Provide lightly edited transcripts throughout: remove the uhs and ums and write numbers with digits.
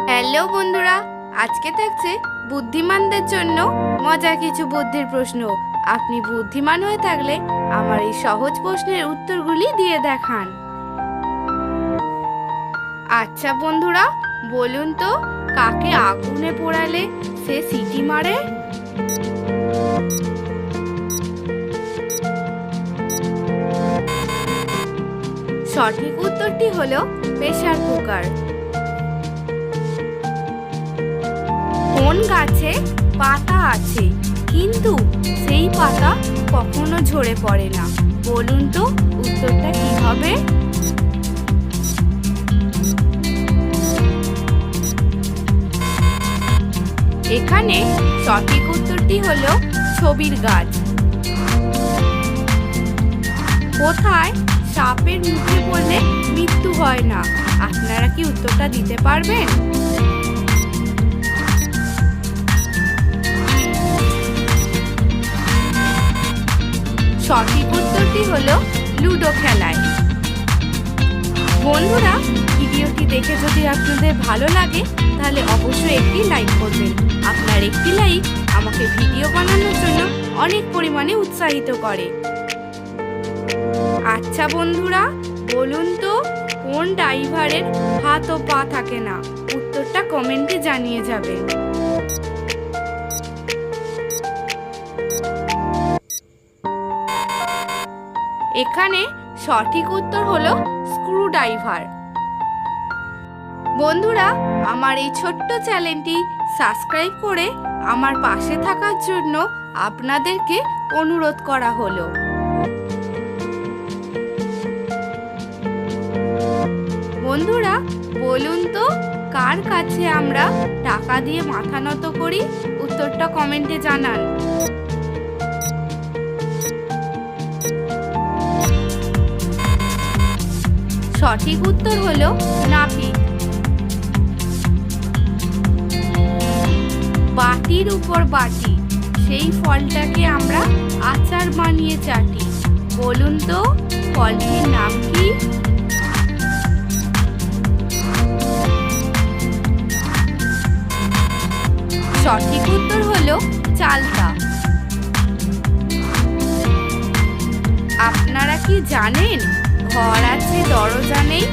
Hello বন্ধুরা, আজকে থাকছে বুদ্ধিমানদের জন্য মজার কিছু বুদ্ধির প্রশ্ন। আপনি বুদ্ধিমান হয়ে থাকলে আমার এই সহজ প্রশ্নের উত্তরগুলি দিয়ে দেখান। আচ্ছা বন্ধুরা, বলুন তো কাকে আগুনে পোড়ালে সে সিটি মারে? সঠিক উত্তরটি হলো প্রেসার কুকার। কোন গাছে পাতা আছে কিন্তু সেই পাতা কখনো ঝরে পড়ে না? বলুন তো উত্তরটা কি হবে? এখানে সঠিক উত্তরটি হলো ছবির গাছ। কোথায় সাপের মুখে পড়লে মৃত্যু হয় না? আপনারা কি উত্তরটা দিতে পারবেন? সঠিক উত্তরটি হলো লুডো খেলায়। বন্ধুরা, ভিডিওটি দেখে যদি আপনাদের ভালো লাগে তাহলে অবশ্যই একটি লাইক করবেন। আপনার একটি লাইক আমাকে ভিডিও বানানোর জন্য অনেক পরিমাণে উৎসাহিত করে। আচ্ছা বন্ধুরা, বলুন তো কোন ড্রাইভারের হাত ও পা থাকে না? উত্তরটা কমেন্টে জানিয়ে যাবেন। এখানে সঠিক উত্তর হলো স্ক্রু ড্রাইভার। বন্ধুরা, আমার এই ছোট্ট চ্যানেলটি সাবস্ক্রাইব করে আমার পাশে থাকার জন্য আপনাদেরকে অনুরোধ করা হলো। বন্ধুরা, বলুন তো কার কাছে আমরা টাকা দিয়ে মাথা নত করি? উত্তরটা কমেন্টে জানান। সঠিক উত্তর হলো নাপিত। বাটির উপর বাটি, সেই ফলটাকে আমরা আচার বানিয়ে চাটি। বলুন তো ফলটির নাম কি? সঠিক উত্তর হলো চালতা। আপনারা কি জানেন ঘর আছে দরজা নেই,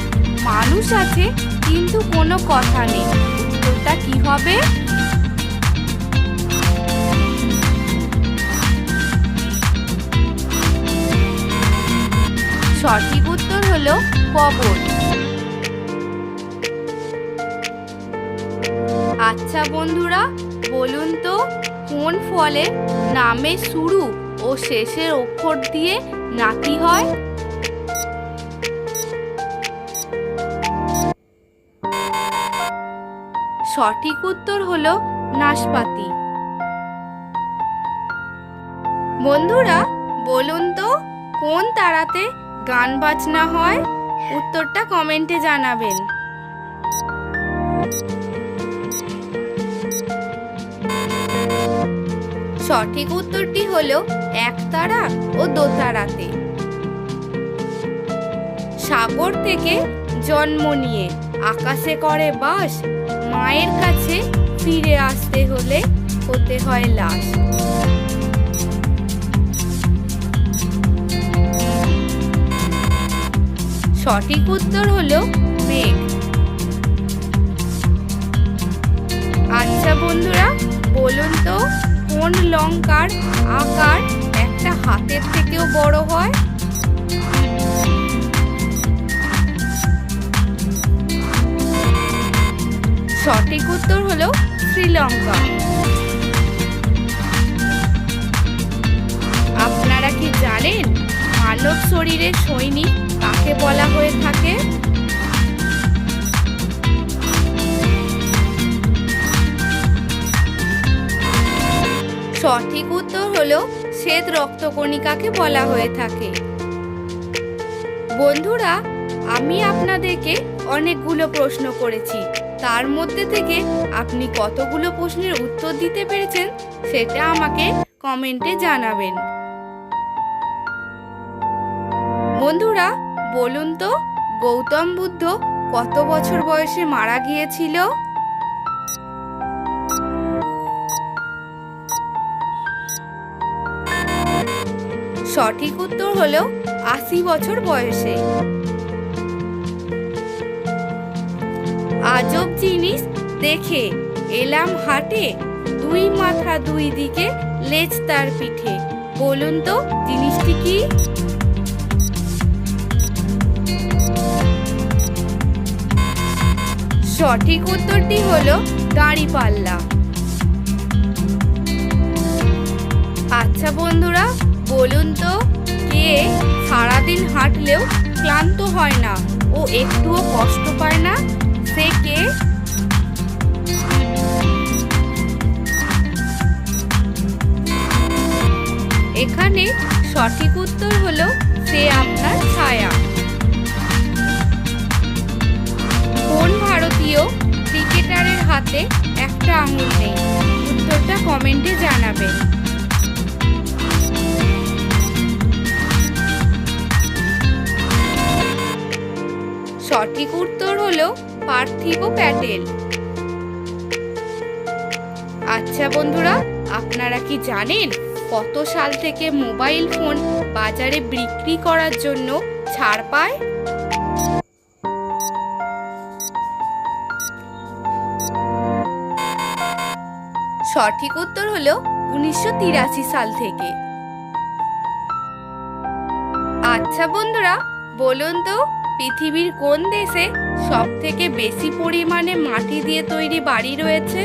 মানুষ আছে কিন্তু কোনো কথা নেই? উত্তরটা কি হবে? সঠিক উত্তর হলো কবর। আচ্ছা বন্ধুরা, বলুন তো কোন ফলের নামে শুরু ও শেষের অক্ষর দিয়ে নাতি হয়? সঠিক উত্তর হলো নাশপাতি। বন্ধুরা, বলুন তো কোন তারাতে গান বাজনা হয়? উত্তরটা কমেন্টে জানাবেন। সঠিক উত্তরটি হলো একতারা ও দোতারাতে। সাগর থেকে জন্ম নিয়ে আকাশে করে বাস, মায়ের কাছে ফিরে আসতে হলে হতে হয় লাশ। সঠিক উত্তর হলো মেঘ। আচ্ছা বন্ধুরা, বলুন তো কোন লঙ্কার আকার একটা হাতের থেকেও বড় হয়? সঠিক উত্তর হলো শ্রীলঙ্কা। আপনারা কি জানেন মানব শরীরের সৈনিক কাকে বলা হয়ে থাকে? সঠিক উত্তর হলো শ্বেত রক্তকণিকাকে বলা হয়ে থাকে। বন্ধুরা, আমি আপনাদেরকে অনেকগুলো প্রশ্ন করেছি, তার মধ্যে থেকে আপনি কতগুলো প্রশ্নের উত্তর দিতে পেরেছেন সেটা আমাকে কমেন্টে জানাবেন। বন্ধুরা, বলুন তো গৌতম বুদ্ধ কত বছর বয়সে মারা গিয়েছিল? সঠিক উত্তর হলো ৮০ বছর বয়সে। আজব জিনিস দেখে এলাম হাটে, দুই মাথা দুই দিকে লেজ তার পিঠে। বলুন তো জিনিসটি কি? সঠিক উত্তরটি হলো দাঁড়িপাল্লা। আচ্ছা বন্ধুরা, বলুন তো কে সারাদিন হাঁটলেও ক্লান্ত হয় না ও একটুও কষ্ট পায় না? সে কে? এখানে সঠিক উত্তর হলো সে আপনার ছায়া। কোন ভারতীয় ক্রিকেটারের হাতে একটা আঙুল নেই? উত্তরটা কমেন্টে জানাবেন। সঠিক উত্তর হলো পার্থিব প্যাটেল। আচ্ছা বন্ধুরা, আপনারা কি জানেন কত সাল থেকে মোবাইল ফোন বাজারে বিক্রি করার জন্য ছাড় পায়? সঠিক উত্তর হলো ১৯৮৩ সাল থেকে। আচ্ছা বন্ধুরা, বলুন তো পৃথিবীর কোন দেশে সব থেকে বেশি পরিমাণে মাটি দিয়ে তৈরি বাড়ি রয়েছে?